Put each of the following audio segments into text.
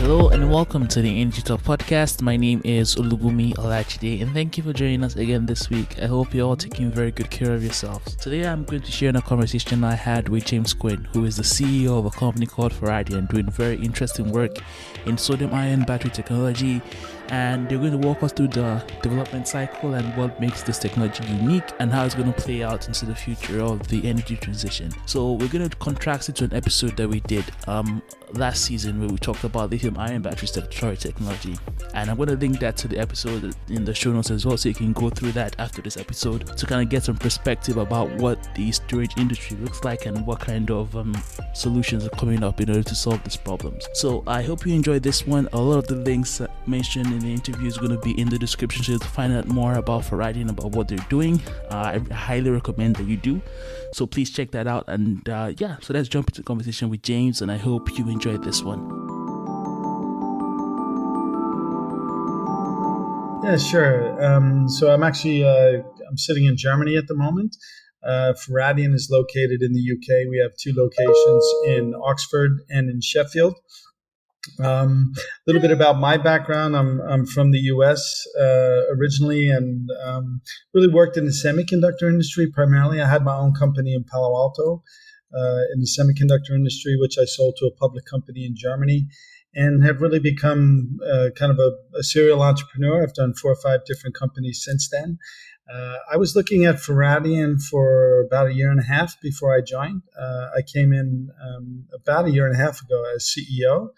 Hello and welcome to the Energy Talk podcast. My name is Olubumi Olachide and thank you for joining us again this week. I hope you're all taking very good care of yourselves. Today I'm going to share a conversation I had with James Quinn, who is the CEO of a company called Ferrari and doing very interesting work in sodium-ion battery technology. And they're going to walk us through the development cycle and what makes this technology unique and how it's going to play out into the future of the energy transition. So we're going to contrast it to an episode that we did last season where we talked about lithium-ion battery storage technology. And I'm going to link that to the episode in the show notes as well, so you can go through that after this episode to kind of get some perspective about what the storage industry looks like and what kind of solutions are coming up in order to solve these problems. So I hope you enjoyed this one. A lot of the links mentioned in the interview is going to be in the description, so to find out more about Ferrari and about what they're doing. I highly recommend that you do, so please check that out. And so let's jump into the conversation with James, and I hope you enjoyed this one. Yeah, sure. So I'm actually I'm sitting in Germany at the moment. Ferradian is located in the UK. We have two locations in Oxford and in Sheffield. A little bit about my background. I'm from the US originally, and really worked in the semiconductor industry primarily. I had my own company in Palo Alto in the semiconductor industry, which I sold to a public company in Germany, and have really become kind of a serial entrepreneur. I've done 4 or 5 different companies since then. I was looking at Ferradian for about a year and a half before I joined. I came in about a year and a half ago as CEO,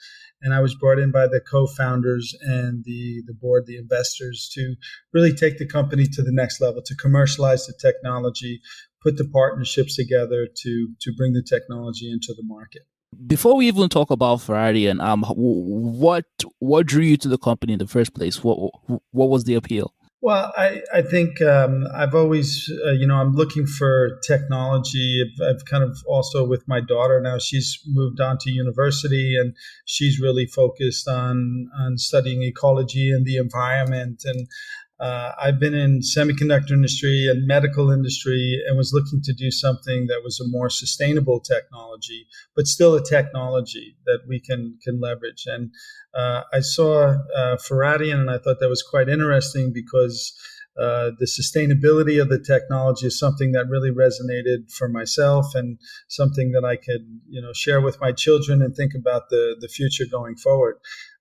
and I was brought in by the co-founders and the board, the investors, to really take the company to the next level, to commercialize the technology, put the partnerships together to bring the technology into the market. Before we even talk about Ferrari and what drew you to the company in the first place? What was the appeal? Well, I think I've always, I'm looking for technology. I've kind of also with my daughter now, she's moved on to university and she's really focused on studying ecology and the environment. And I've been in semiconductor industry and medical industry and was looking to do something that was a more sustainable technology, but still a technology that we can leverage. And I saw Ferradian, and I thought that was quite interesting because the sustainability of the technology is something that really resonated for myself and something that I could, share with my children and think about the future going forward.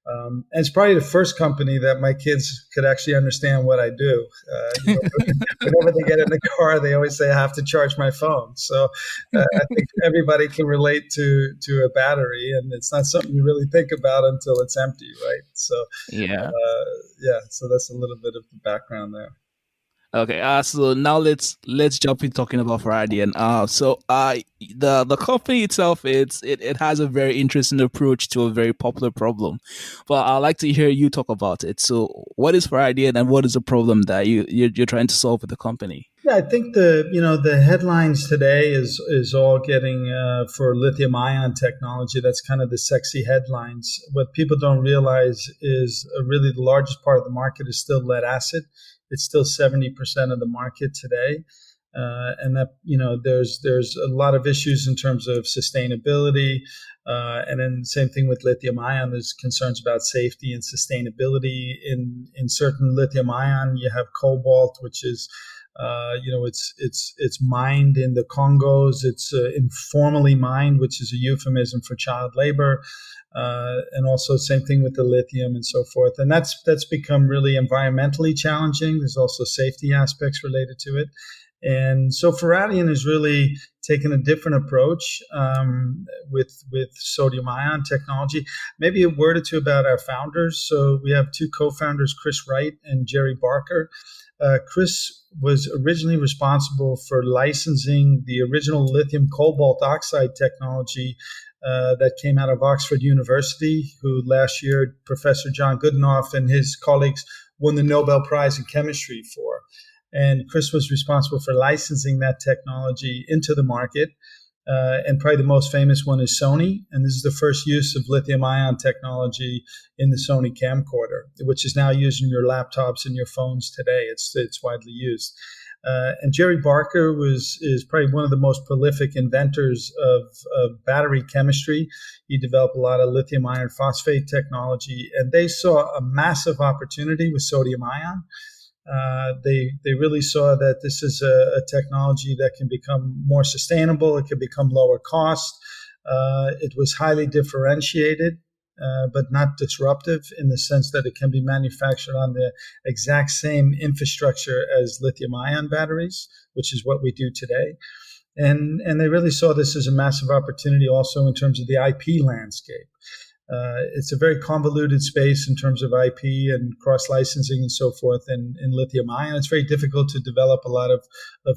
And it's probably the first company that my kids could actually understand what I do. Whenever they get in the car, they always say, I have to charge my phone. So I think everybody can relate to a battery, and it's not something you really think about until it's empty, right? So, so that's a little bit of the background there. Okay, so now let's jump in talking about Ferrari. And the company itself, it has a very interesting approach to a very popular problem. But I'd like to hear you talk about it. So, what is Ferrari, and what is the problem that you're trying to solve with the company? Yeah, I think the headlines today is all getting for lithium-ion technology. That's kind of the sexy headlines. What people don't realize is really the largest part of the market is still lead acid. It's still 70% of the market today. And that, there's a lot of issues in terms of sustainability. And then same thing with lithium ion. There's concerns about safety and sustainability. In certain lithium ion, you have cobalt, which is, it's mined in the Congos. It's informally mined, which is a euphemism for child labor. And also same thing with the lithium and so forth. And that's become really environmentally challenging. There's also safety aspects related to it. And so Ferradian is really taken a different approach with sodium ion technology. Maybe a word or two about our founders. So we have 2 co-founders, Chris Wright and Jerry Barker. Chris was originally responsible for licensing the original lithium cobalt oxide technology that came out of Oxford University, who last year Professor John Goodenough and his colleagues won the Nobel Prize in Chemistry for. And Chris was responsible for licensing that technology into the market. And probably the most famous one is Sony. And this is the first use of lithium-ion technology in the Sony camcorder, which is now used in your laptops and your phones today. It's widely used. And Jerry Barker is probably one of the most prolific inventors of battery chemistry. He developed a lot of lithium iron phosphate technology, and they saw a massive opportunity with sodium ion. They really saw that this is a technology that can become more sustainable. It can become lower cost. It was highly differentiated, but not disruptive in the sense that it can be manufactured on the exact same infrastructure as lithium-ion batteries, which is what we do today. And they really saw this as a massive opportunity also in terms of the IP landscape. It's a very convoluted space in terms of IP and cross-licensing and so forth in lithium-ion. It's very difficult to develop a lot of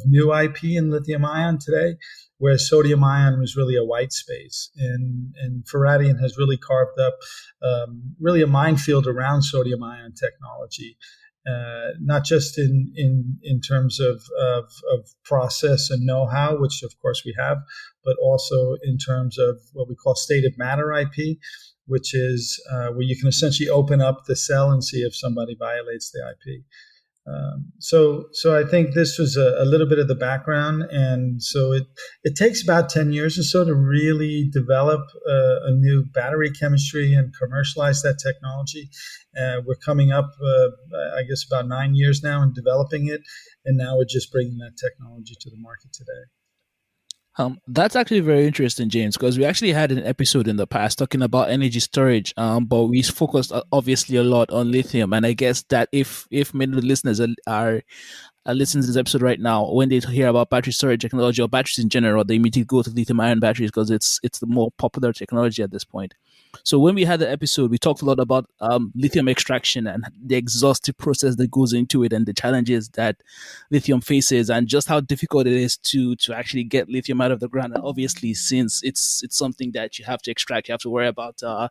new IP in lithium-ion today, whereas sodium-ion was really a white space. And Faradian has really carved up really a minefield around sodium-ion technology. Not just in terms of process and know-how, which of course we have, but also in terms of what we call state of matter IP, which is where you can essentially open up the cell and see if somebody violates the IP. So I think this was a little bit of the background, and so it takes about 10 years or so to really develop a new battery chemistry and commercialize that technology. We're coming up, I guess, about 9 years now in developing it, and now we're just bringing that technology to the market today. That's actually very interesting, James, because we actually had an episode in the past talking about energy storage, but we focused obviously a lot on lithium. And I guess that if many of the listeners are listening to this episode right now, when they hear about battery storage technology or batteries in general, they immediately go to lithium-ion batteries because it's the more popular technology at this point. So when we had the episode, we talked a lot about lithium extraction and the exhaustive process that goes into it and the challenges that lithium faces and just how difficult it is to actually get lithium out of the ground. And obviously, since it's something that you have to extract, you have to worry about the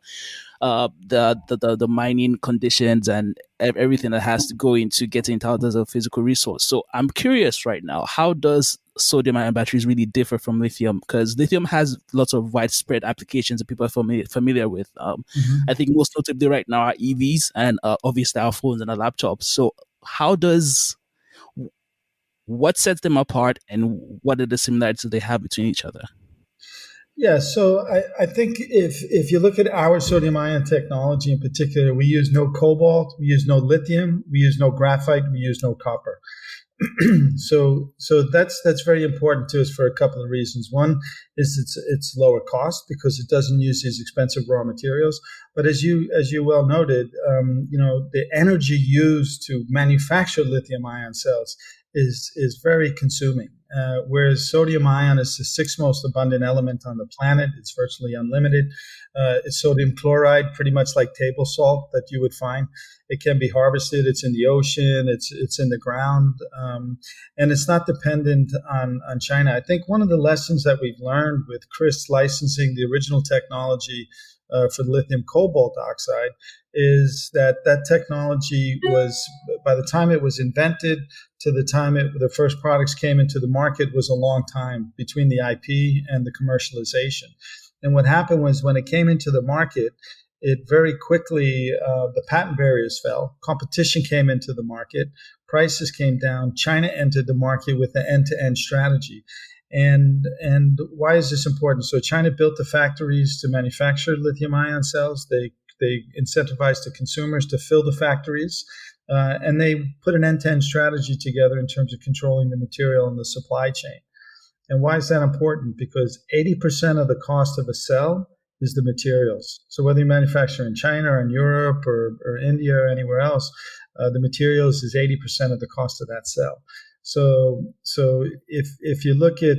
mining conditions and everything that has to go into getting it out as a physical resource. So I'm curious right now, how does sodium ion batteries really differ from lithium? Because lithium has lots of widespread applications that people are familiar with. I think most notably right now are EVs and obviously our phones and our laptops. So what sets them apart and what are the similarities they have between each other? Yeah, so I think if you look at our sodium ion technology in particular, we use no cobalt, we use no lithium, we use no graphite, we use no copper. So that's very important to us for a couple of reasons. One is it's lower cost because it doesn't use these expensive raw materials. But as you well noted, the energy used to manufacture lithium ion cells is very consuming. Whereas sodium ion is the sixth most abundant element on the planet. It's virtually unlimited. It's sodium chloride, pretty much like table salt that you would find. It can be harvested. It's in the ocean. It's in the ground. And it's not dependent on China. I think one of the lessons that we've learned with Chris licensing the original technology for lithium cobalt oxide is that technology was, by the time it was invented to the time the first products came into the market, was a long time between the IP and the commercialization. And what happened was when it came into the market, it very quickly, the patent barriers fell, competition came into the market, prices came down, China entered the market with an end-to-end strategy. And why is this important? So China built the factories to manufacture lithium-ion cells. They incentivized the consumers to fill the factories, and they put an end-to-end strategy together in terms of controlling the material and the supply chain. And why is that important? Because 80% of the cost of a cell is the materials. So whether you manufacture in China or in Europe or India or anywhere else, the materials is 80% of the cost of that cell. So if you look at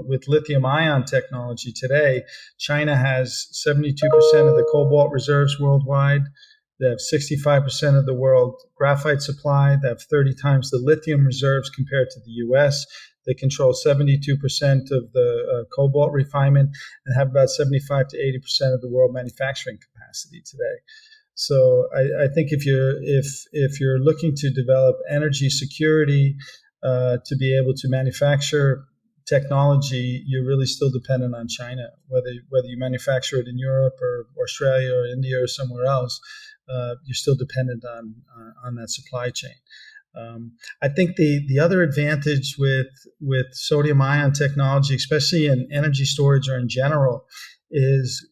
with lithium ion technology today, China has 72% of the cobalt reserves worldwide. They have 65% of the world graphite supply. They have 30 times the lithium reserves compared to the U.S. They control 72% of the cobalt refinement and have about 75 to 80% of the world manufacturing capacity today. So I think if you're looking to develop energy security to be able to manufacture technology, you're really still dependent on China. Whether you manufacture it in Europe or Australia or India or somewhere else, you're still dependent on that supply chain. I think the other advantage with sodium ion technology, especially in energy storage or in general, is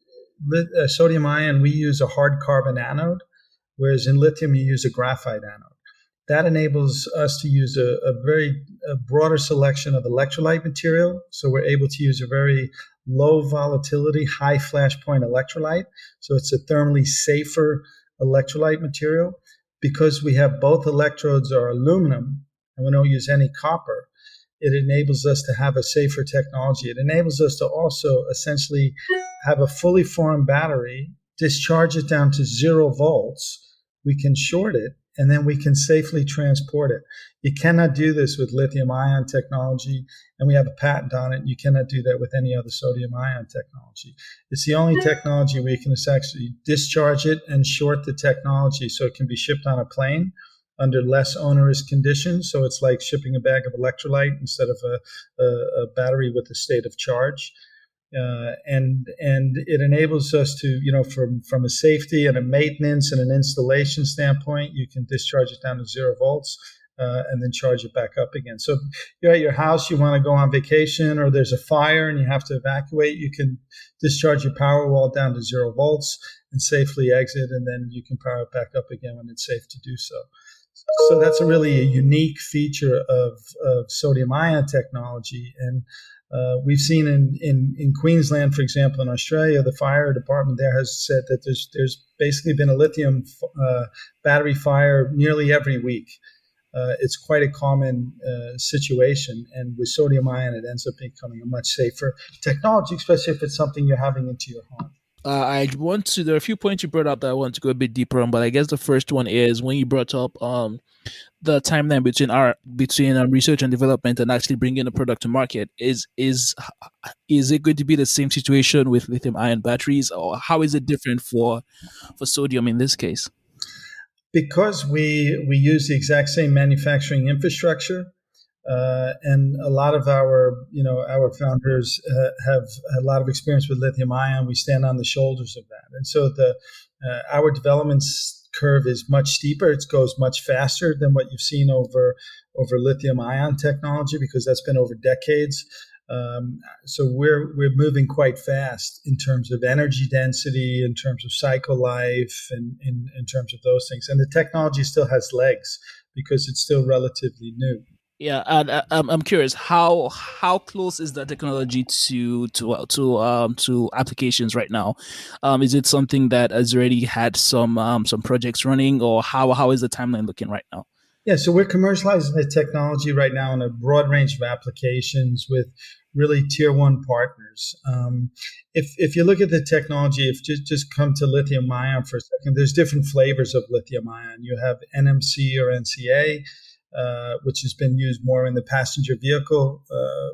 sodium ion. We use a hard carbon anode, whereas in lithium you use a graphite anode. That enables us to use a broader selection of electrolyte material. So we're able to use a very low volatility, high flash point electrolyte. So it's a thermally safer electrolyte material. Because we have both electrodes are aluminum and we don't use any copper, it enables us to have a safer technology. It enables us to also essentially have a fully formed battery, discharge it down to 0 volts. We can short it, and then we can safely transport it. You cannot do this with lithium ion technology, and we have a patent on it. You cannot do that with any other sodium ion technology. It's the only technology where you can actually discharge it and short the technology so it can be shipped on a plane under less onerous conditions. So it's like shipping a bag of electrolyte instead of a battery with a state of charge. And it enables us to, from a safety and a maintenance and an installation standpoint, you can discharge it down to 0 volts and then charge it back up again. So you're at your house, you want to go on vacation, or there's a fire and you have to evacuate, you can discharge your power wall down to 0 volts and safely exit, and then you can power it back up again when it's safe to do so. So that's a unique feature of sodium ion technology. And we've seen in Queensland, for example, in Australia, the fire department there has said that there's basically been a lithium battery fire nearly every week. It's quite a common situation. And with sodium ion, it ends up becoming a much safer technology, especially if it's something you're having into your home. There are a few points you brought up that I want to go a bit deeper on, but I guess the first one is when you brought up the timeline between research and development and actually bringing a product to market. Is it going to be the same situation with lithium ion batteries, or how is it different for sodium in this case? Because we use the exact same manufacturing infrastructure, and a lot of our founders have a lot of experience with lithium ion. We stand on the shoulders of that, and so our development curve is much steeper. It goes much faster than what you've seen over lithium ion technology, because that's been over decades. So we're moving quite fast in terms of energy density, in terms of cycle life, and in terms of those things. And the technology still has legs because it's still relatively new. Yeah, and I'm curious how close is that technology to applications right now? Is it something that has already had some projects running, or how is the timeline looking right now? Yeah, so we're commercializing the technology right now in a broad range of applications with really tier one partners. If you look at the technology, if just come to lithium ion for a second, there's different flavors of lithium ion. You have NMC or NCA, which has been used more in the passenger vehicle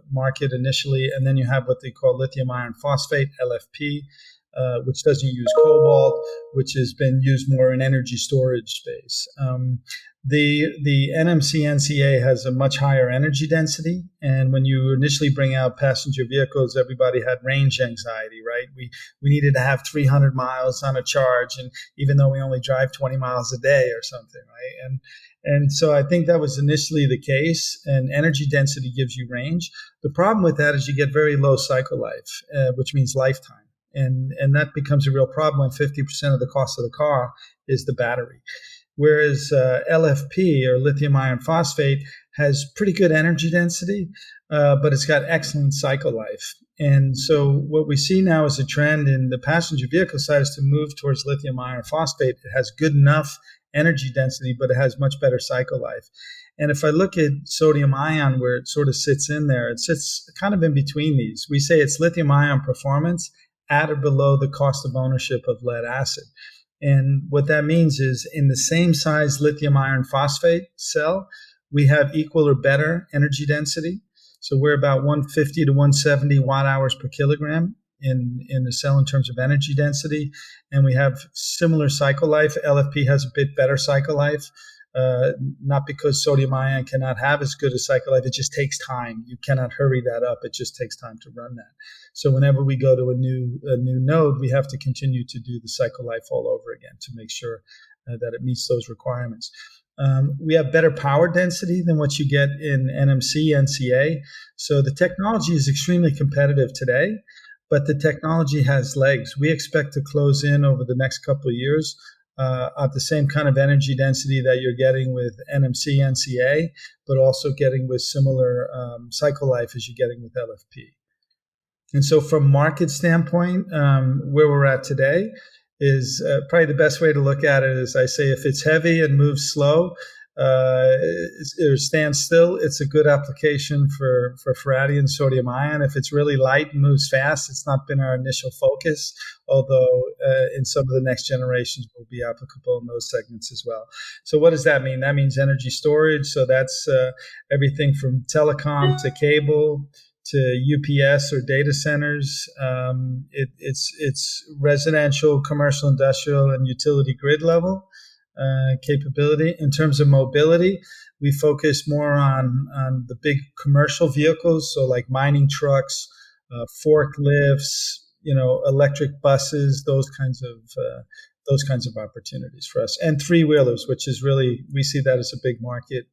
market initially. And then you have what they call lithium iron phosphate, LFP, which doesn't use cobalt, which has been used more in energy storage space. The NMC NCA has a much higher energy density. And when you initially bring out passenger vehicles, everybody had range anxiety, right? We needed to have 300 miles on a charge, and even though we only drive 20 miles a day or something, right? And so I think that was initially the case, and energy density gives you range. The problem with that is you get very low cycle life, which means lifetime. And that becomes a real problem when 50% of the cost of the car is the battery. Whereas LFP, or lithium iron phosphate, has pretty good energy density, but it's got excellent cycle life. And so what we see now as a trend in the passenger vehicle side is to move towards lithium iron phosphate. It has good enough energy density, but it has much better cycle life. And if I look at sodium ion, where it sort of sits in there, it sits kind of in between these. We say it's lithium ion performance at or below the cost of ownership of lead acid. And what that means is in the same size lithium iron phosphate cell, we have equal or better energy density. So we're about 150 to 170 watt hours per kilogram in the cell in terms of energy density. And we have similar cycle life. LFP has a bit better cycle life. Not because sodium ion cannot have as good a cycle life. It just takes time. You cannot hurry that up. It just takes time to run that. So whenever we go to a new node, we have to continue to do the cycle life all over again to make sure that it meets those requirements. We have better power density than what you get in NMC, NCA. So the technology is extremely competitive today, but the technology has legs. We expect to close in over the next couple of years at the same kind of energy density that you're getting with NMC, NCA, but also getting with similar cycle life as you're getting with LFP. And so from market standpoint, where we're at today is probably the best way to look at it is I say if it's heavy and moves slow or stands still, it's a good application for ferradion and sodium ion. If it's really light and moves fast, it's not been our initial focus, although in some of the next generations will be applicable in those segments as well. So what does that mean? That means energy storage. So that's everything from telecom to cable to UPS or data centers. It's residential, commercial, industrial, and utility grid level capability. In terms of mobility, we focus more on the big commercial vehicles, so like mining trucks, forklifts, electric buses, those kinds of opportunities for us, and three-wheelers, which is really, we see that as a big market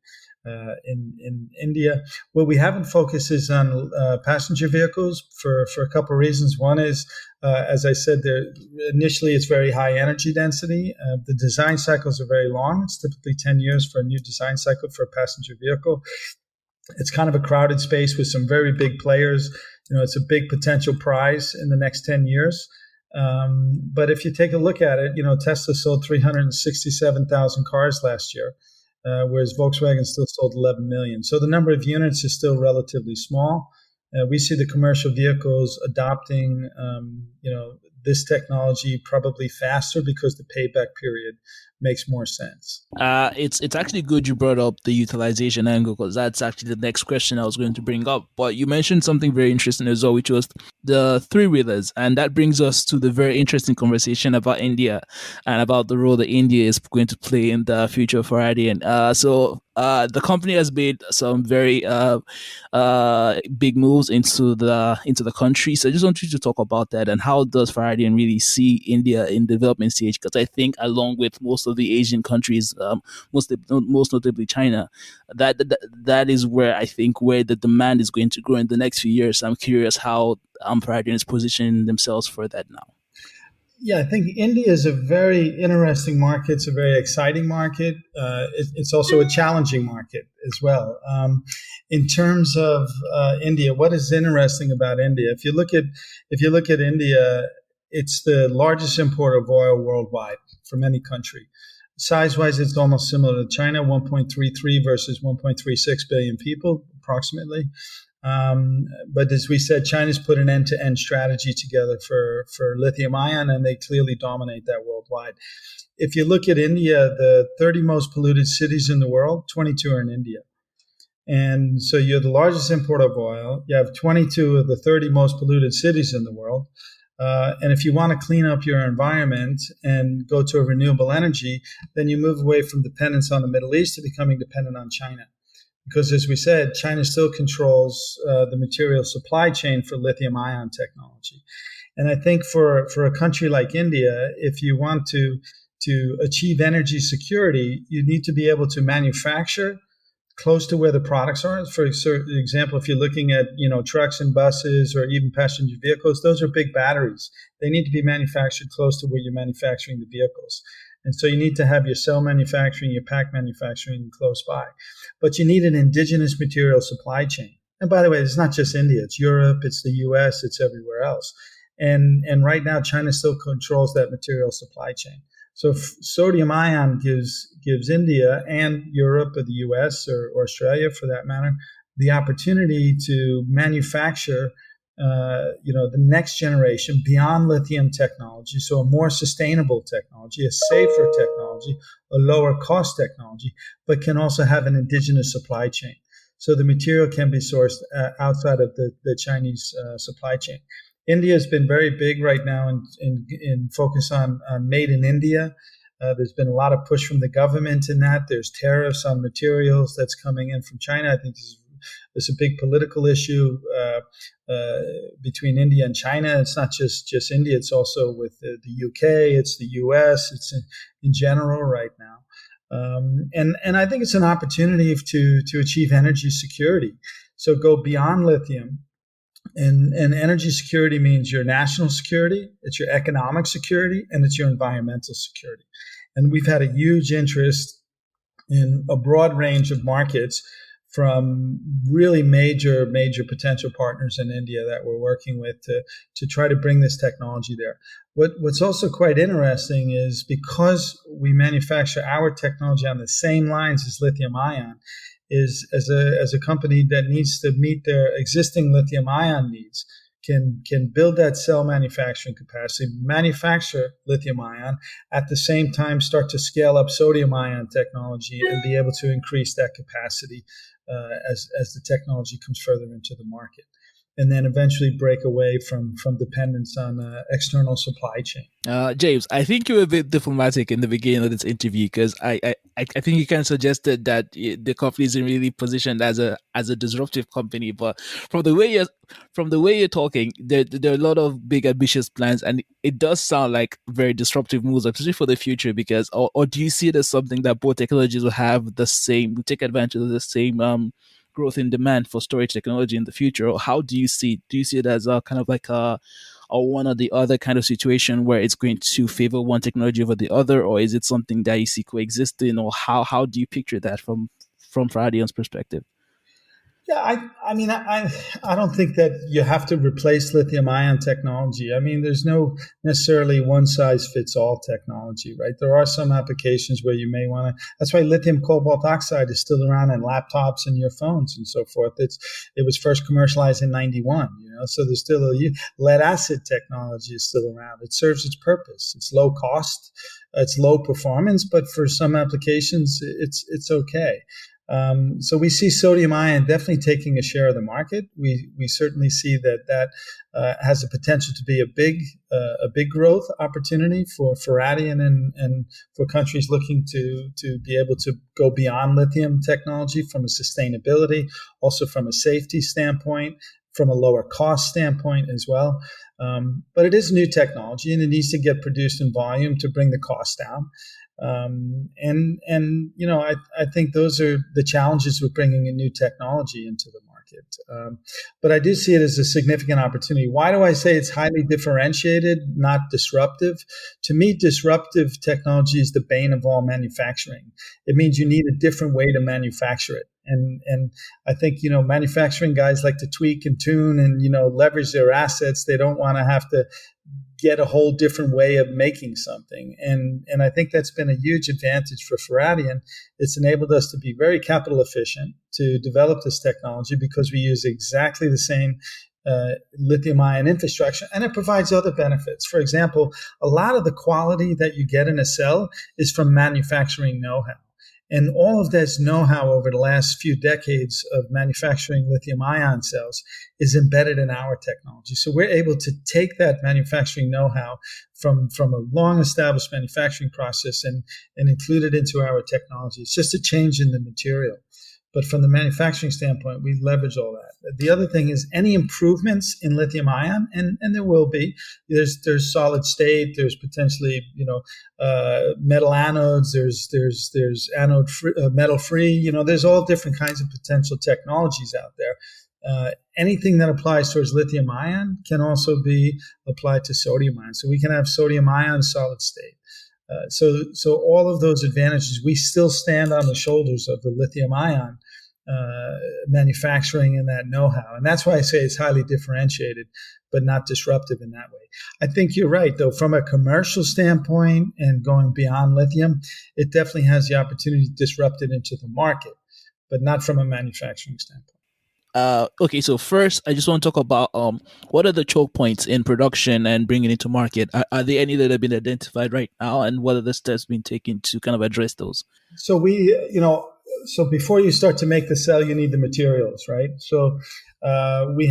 in India. What we haven't focused is on passenger vehicles for a couple of reasons. One is, as I said, initially it's very high energy density. The design cycles are very long. It's typically 10 years for a new design cycle for a passenger vehicle. It's kind of a crowded space with some very big players. It's a big potential prize in the next 10 years. But if you take a look at it, Tesla sold 367,000 cars last year. Whereas Volkswagen still sold 11 million. So the number of units is still relatively small. We see the commercial vehicles adopting, this technology probably faster because the payback period makes more sense. It's actually good you brought up the utilization angle, because that's actually the next question I was going to bring up. But you mentioned something very interesting as well, which was the three-wheelers. And that brings us to the very interesting conversation about India and about the role that India is going to play in the future of Faradian. The company has made some very big moves into the country. So I just want you to talk about that, and how does Faradian really see India in development stage? Because I think along with most of the Asian countries, most notably China, that is where I think where the demand is going to grow in the next few years. I'm curious how Faradian is positioning themselves for that now. Yeah, I think India is a very interesting market. It's a very exciting market. It's also a challenging market as well. In terms of India, what is interesting about India? If you look at India, it's the largest importer of oil worldwide from any country. Size-wise, it's almost similar to China, 1.33 versus 1.36 billion people, approximately. But as we said, China's put an end-to-end strategy together for lithium-ion, and they clearly dominate that worldwide. If you look at India, the 30 most polluted cities in the world, 22 are in India. And so you're the largest importer of oil. You have 22 of the 30 most polluted cities in the world. And if you want to clean up your environment and go to a renewable energy, then you move away from dependence on the Middle East to becoming dependent on China. Because as we said, China still controls the material supply chain for lithium-ion technology. And I think for a country like India, if you want to achieve energy security, you need to be able to manufacture close to where the products are. For example, if you're looking at trucks and buses or even passenger vehicles, those are big batteries. They need to be manufactured close to where you're manufacturing the vehicles. And so you need to have your cell manufacturing, your pack manufacturing close by. But you need an indigenous material supply chain. And by the way, it's not just India. It's Europe, it's the US, it's everywhere else. And right now, China still controls that material supply chain. So sodium ion gives India and Europe or the US or Australia, for that matter, the opportunity to manufacture the next generation beyond lithium technology, so a more sustainable technology, a safer technology, a lower cost technology, but can also have an indigenous supply chain. So the material can be sourced outside of the Chinese supply chain. India has been very big right now in focus on made in India. There's been a lot of push from the government in that. There's tariffs on materials that's coming in from China. I think there's a big political issue between India and China. It's not just India. It's also with the UK. It's the US. It's in general right now. And I think it's an opportunity to achieve energy security. So go beyond lithium. And energy security means your national security, it's your economic security, and it's your environmental security. And we've had a huge interest in a broad range of markets from really major potential partners in India that we're working with to try to bring this technology there. What's also quite interesting is because we manufacture our technology on the same lines as lithium-ion, is as a company that needs to meet their existing lithium-ion needs, can build that cell manufacturing capacity, manufacture lithium-ion, at the same time start to scale up sodium-ion technology and be able to increase that capacity as the technology comes further into the market, and then eventually break away from dependence on external supply chain. James, I think you were a bit diplomatic in the beginning of this interview because I think you kind of suggested that the company isn't really positioned as a disruptive company, but from the way you're talking, there are a lot of big ambitious plans, and it does sound like very disruptive moves, especially for the future. Because or do you see it as something that both technologies will have will take advantage of the same growth in demand for storage technology in the future, or how do you see it? Do you see it as a kind of like a or one or the other kind of situation where it's going to favor one technology over the other, or is it something that you see coexisting, or how do you picture that from Faradion's perspective? Yeah, I mean, I don't think that you have to replace lithium-ion technology. I mean, there's no necessarily one-size-fits-all technology, right? There are some applications where you may want to. That's why lithium cobalt oxide is still around in laptops and your phones and so forth. It was first commercialized in '91, so there's still lead acid technology is still around. It serves its purpose. It's low cost, it's low performance, but for some applications, it's okay. So we see sodium ion definitely taking a share of the market. We certainly see that has the potential to be a big growth opportunity for Faradion and for countries looking to be able to go beyond lithium technology from a sustainability, also from a safety standpoint, from a lower cost standpoint as well. But it is new technology and it needs to get produced in volume to bring the cost down. I think those are the challenges with bringing a new technology into the market. But I do see it as a significant opportunity. Why do I say it's highly differentiated, not disruptive? To me, disruptive technology is the bane of all manufacturing. It means you need a different way to manufacture it. And I think, manufacturing guys like to tweak and tune and, leverage their assets. They don't want to have to get a whole different way of making something. And I think that's been a huge advantage for Faradion. It's enabled us to be very capital efficient to develop this technology because we use exactly the same lithium-ion infrastructure, and it provides other benefits. For example, a lot of the quality that you get in a cell is from manufacturing know-how. And all of this know-how over the last few decades of manufacturing lithium-ion cells is embedded in our technology. So we're able to take that manufacturing know-how from a long-established manufacturing process and include it into our technology. It's just a change in the material. But from the manufacturing standpoint, we leverage all that. The other thing is any improvements in lithium ion, and there will be. There's solid state. There's potentially metal anodes. There's anode free, metal free. There's all different kinds of potential technologies out there. Anything that applies towards lithium ion can also be applied to sodium ion. So we can have sodium ion solid state. So all of those advantages, we still stand on the shoulders of the lithium-ion manufacturing and that know-how. And that's why I say it's highly differentiated, but not disruptive in that way. I think you're right, though. From a commercial standpoint and going beyond lithium, it definitely has the opportunity to disrupt it into the market, but not from a manufacturing standpoint. Okay, so first, I just want to talk about what are the choke points in production and bringing it to market? Are there any that have been identified right now, and what are the steps being taken to kind of address those? So so before you start to make the cell, you need the materials, right? So we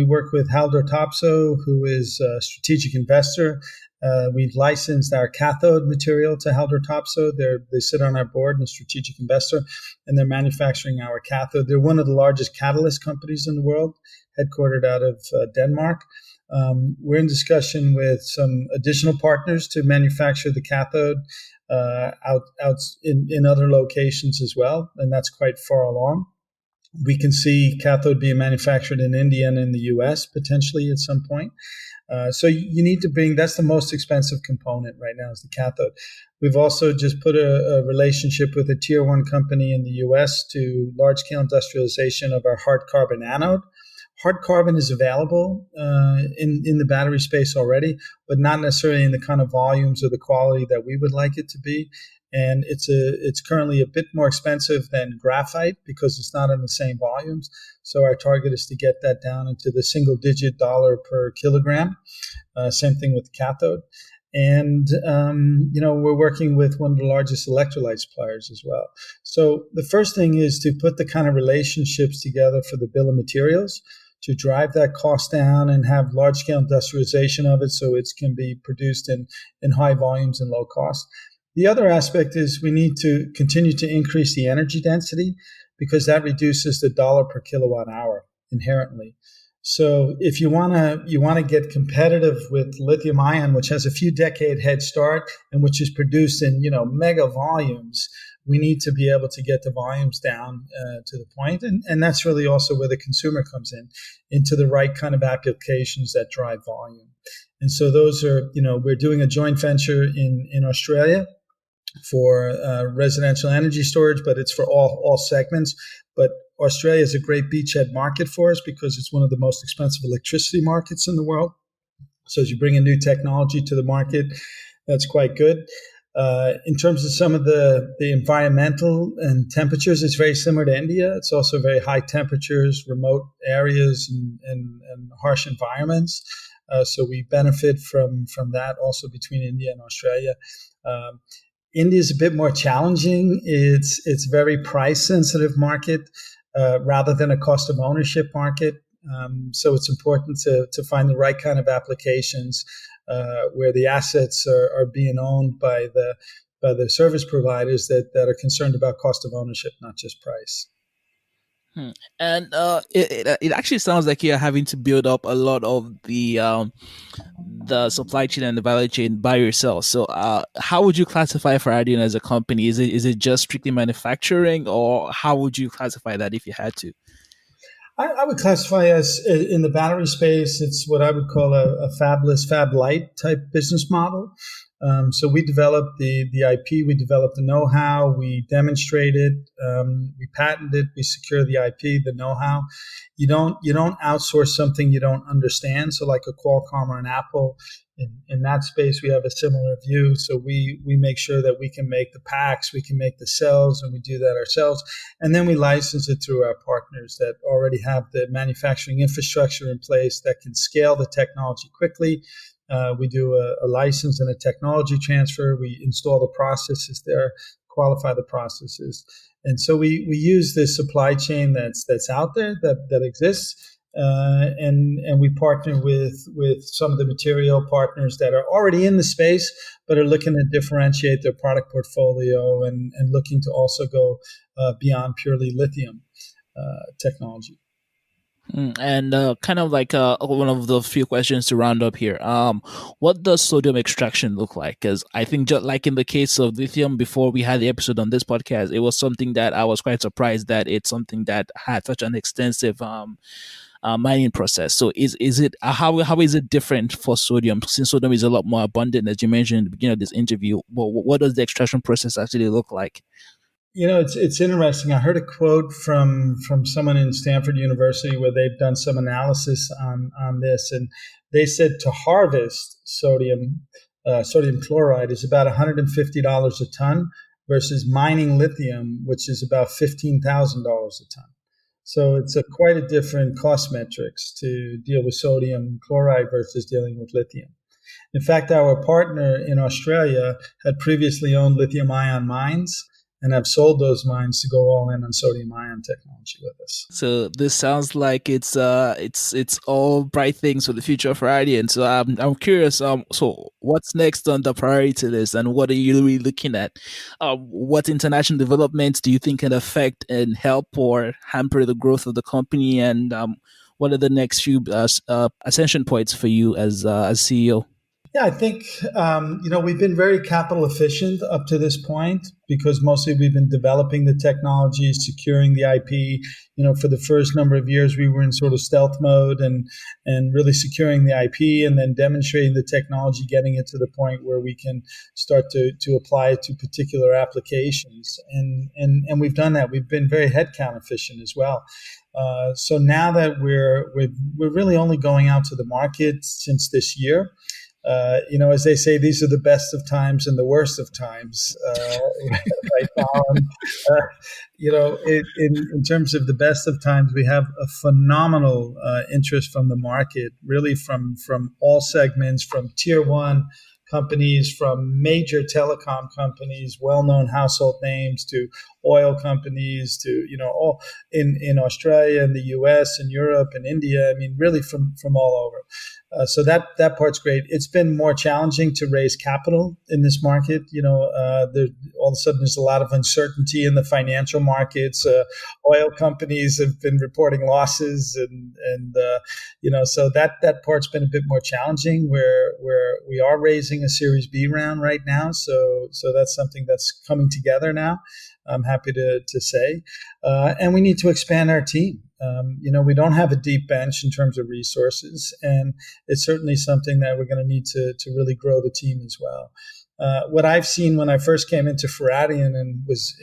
work with Haldor Topsoe, who is a strategic investor. We've licensed our cathode material to Haldor Topsoe. They sit on our board and a strategic investor, and they're manufacturing our cathode. They're one of the largest catalyst companies in the world, headquartered out of Denmark. We're in discussion with some additional partners to manufacture the cathode. out in other locations as well, and that's quite far along. We can see cathode being manufactured in India and in the US potentially at some point. So you need to bring, that's the most expensive component right now is the cathode. We've also just put a relationship with a tier one company in the US to large scale industrialization of our hard carbon anode. Hard carbon is available in the battery space already, but not necessarily in the kind of volumes or the quality that we would like it to be. And it's currently a bit more expensive than graphite because it's not in the same volumes. So our target is to get that down into the single digit dollar per kilogram. Same thing with cathode. And, we're working with one of the largest electrolyte suppliers as well. So the first thing is to put the kind of relationships together for the bill of materials to drive that cost down and have large scale industrialization of it so it can be produced in high volumes and low cost. The other aspect is we need to continue to increase the energy density because that reduces the dollar per kilowatt hour inherently. So if you want to get competitive with lithium ion, which has a few decade head start and which is produced in mega volumes, we need to be able to get the volumes down to the point, and that's really also where the consumer comes into the right kind of applications that drive volume. And so those are we're doing a joint venture in Australia for residential energy storage, but it's for all segments. But Australia is a great beachhead market for us because it's one of the most expensive electricity markets in the world. So as you bring a new technology to the market, that's quite good. In terms of some of the environmental and temperatures, it's very similar to India. It's also very high temperatures, remote areas, and harsh environments. So we benefit from that also between India and Australia. India is a bit more challenging. It's a very price sensitive market rather than a cost of ownership market. So it's important to find the right kind of applications where the assets are being owned by the service providers that are concerned about cost of ownership, not just price. And it actually sounds like you're having to build up a lot of the supply chain and the value chain by yourself. So how would you classify Faradian as a company? Is it just strictly manufacturing, or how would you classify that if you had to? I would classify as in the battery space, it's what I would call a fabless, fab light type business model. So we developed the IP, we developed the know-how, we demonstrate it, we patent it, we secure the IP, the know-how. You don't outsource something you don't understand. So like a Qualcomm or an Apple, in that space, we have a similar view. So we make sure that we can make the packs, we can make the cells, and we do that ourselves. And then we license it through our partners that already have the manufacturing infrastructure in place that can scale the technology quickly. We do a license and a technology transfer. We install the processes there, qualify the processes. And so we use this supply chain that's out there, that exists. And we partner with some of the material partners that are already in the space, but are looking to differentiate their product portfolio and looking to also go beyond purely lithium technology. And kind of like one of the few questions to round up here. What does sodium extraction look like? Because I think just like in the case of lithium, before we had the episode on this podcast, it was something that I was quite surprised that it's something that had such an extensive mining process. So is it how is it different for sodium? Since sodium is a lot more abundant, as you mentioned at the beginning of this interview, what does the extraction process actually look like? It's interesting. I heard a quote from someone in Stanford University where they've done some analysis on this, and they said to harvest sodium chloride is about $150 a ton versus mining lithium, which is about $15,000 a ton. So it's quite a different cost metrics to deal with sodium chloride versus dealing with lithium. In fact, our partner in Australia had previously owned lithium-ion mines and have sold those mines to go all in on sodium-ion technology with us. So this sounds like it's all bright things for the future of Friday. And so I'm curious. So what's next on the priority list, and what are you really looking at? What international developments do you think can affect and help or hamper the growth of the company? And what are the next few ascension points for you as CEO? Yeah, I think we've been very capital efficient up to this point because mostly we've been developing the technology, securing the IP. For the first number of years, we were in sort of stealth mode and really securing the IP, and then demonstrating the technology, getting it to the point where we can start to apply it to particular applications. And we've done that. We've been very headcount efficient as well. So now that we're really only going out to the market since this year. As they say, these are the best of times and the worst of times right now. And, in terms of the best of times, we have a phenomenal interest from the market, really from all segments, from tier one companies, from major telecom companies, well-known household names, to oil companies, to all in Australia and the U.S. and Europe and India. I mean, really from all over. So that part's great. It's been more challenging to raise capital in this market. All of a sudden there's a lot of uncertainty in the financial markets. Oil companies have been reporting losses, and so that part's been a bit more challenging. Where we are raising a Series B round right now, so that's something that's coming together now. I'm happy to say, and we need to expand our team. We don't have a deep bench in terms of resources, and it's certainly something that we're going to need to really grow the team as well. What I've seen when I first came into Faradion and was,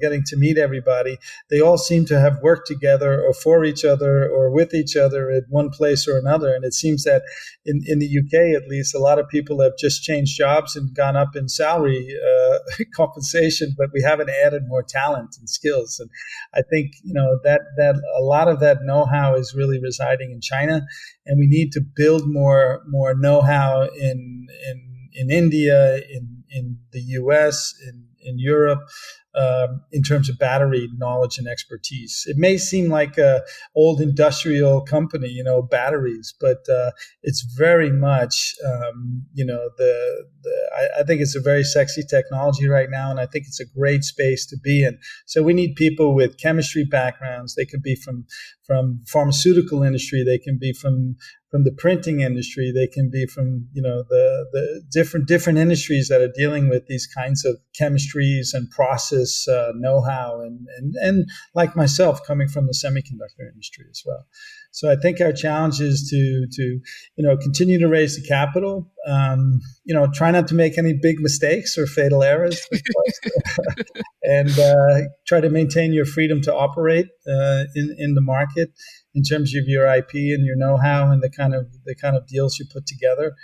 getting to meet everybody, they all seem to have worked together or for each other or with each other at one place or another. And it seems that in the UK, at least, a lot of people have just changed jobs and gone up in salary compensation, but we haven't added more talent and skills. And I think, that a lot of that know-how is really residing in China, and we need to build more know-how in India, in the US, in Europe, in terms of battery knowledge and expertise. It may seem like a old industrial company, batteries, but it's very much, I think it's a very sexy technology right now, and I think it's a great space to be in. So we need people with chemistry backgrounds. They could be from pharmaceutical industry. They can be from the printing industry. They can be from, the different industries that are dealing with these kinds of chemistries and process know-how, and like myself, coming from the semiconductor industry as well. So I think our challenge is to continue to raise the capital. Try not to make any big mistakes or fatal errors, of course, and try to maintain your freedom to operate in the market in terms of your IP and your know-how and the kind of deals you put together.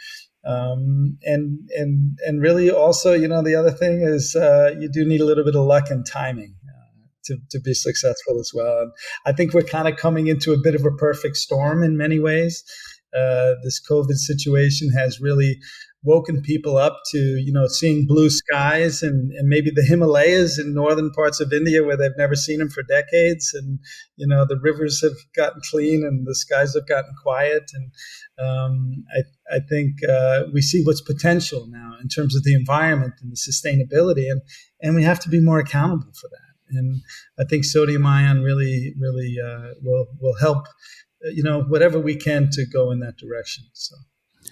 And really also, the other thing is you do need a little bit of luck and timing to be successful as well. And I think we're kind of coming into a bit of a perfect storm in many ways. This COVID situation has really woken people up to, seeing blue skies and maybe the Himalayas in northern parts of India where they've never seen them for decades. And, the rivers have gotten clean and the skies have gotten quiet. And I think we see what's potential now in terms of the environment and the sustainability. And we have to be more accountable for that. And I think sodium-ion really will help, whatever we can to go in that direction. So.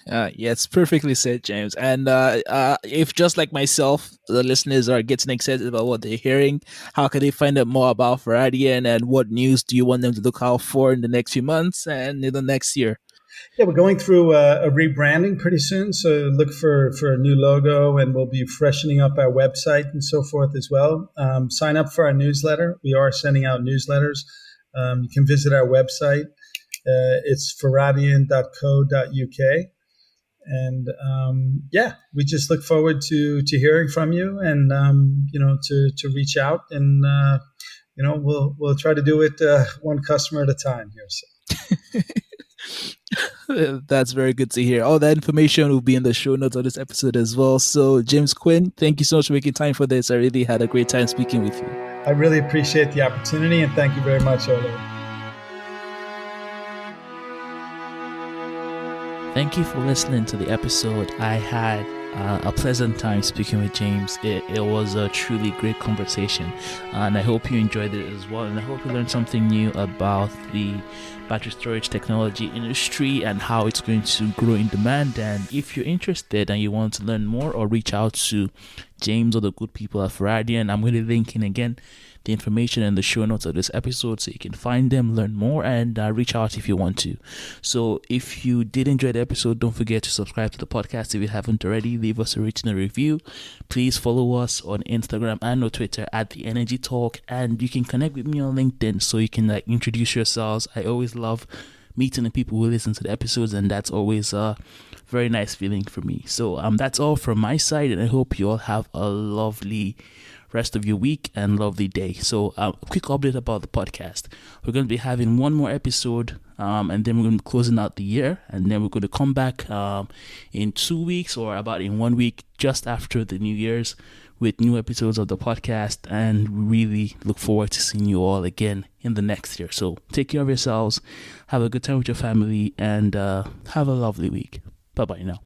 Yeah, it's perfectly said, James. And if just like myself, the listeners are getting excited about what they're hearing, how can they find out more about Faradion, and what news do you want them to look out for in the next few months and in the next year? Yeah, we're going through a rebranding pretty soon. So look for a new logo, and we'll be freshening up our website and so forth as well. Sign up for our newsletter. We are sending out newsletters. You can visit our website. It's faradion.co.uk. And we just look forward to hearing from you, and to reach out, and we'll try to do it one customer at a time here. So. That's very good to hear. All that information will be in the show notes of this episode as well. So, James Quinn, thank you so much for making time for this. I really had a great time speaking with you. I really appreciate the opportunity, and thank you very much, Olu. Thank you for listening to the episode I had a pleasant time speaking with James. It was a truly great conversation, and I hope you enjoyed it as well. And I hope you learned something new about the battery storage technology industry and how it's going to grow in demand. And if you're interested and you want to learn more or reach out to James or the good people at Faradian, I'm going to link in again the information in the show notes of this episode so you can find them, learn more, and reach out if you want to. So if you did enjoy the episode, don't forget to subscribe to the podcast if you haven't already. Leave us a written review. Please follow us on Instagram and on Twitter at The Energy Talk, and you can connect with me on LinkedIn so you can introduce yourselves. I always love meeting the people who listen to the episodes, and that's always a very nice feeling for me. So that's all from my side, and I hope you all have a lovely rest of your week and lovely day. So a quick update about the podcast. We're going to be having one more episode, and then we're going to be closing out the year, and then we're going to come back in 2 weeks or about in 1 week just after the New Year's with new episodes of the podcast, and we really look forward to seeing you all again in the next year. So take care of yourselves, have a good time with your family, and have a lovely week. Bye bye now.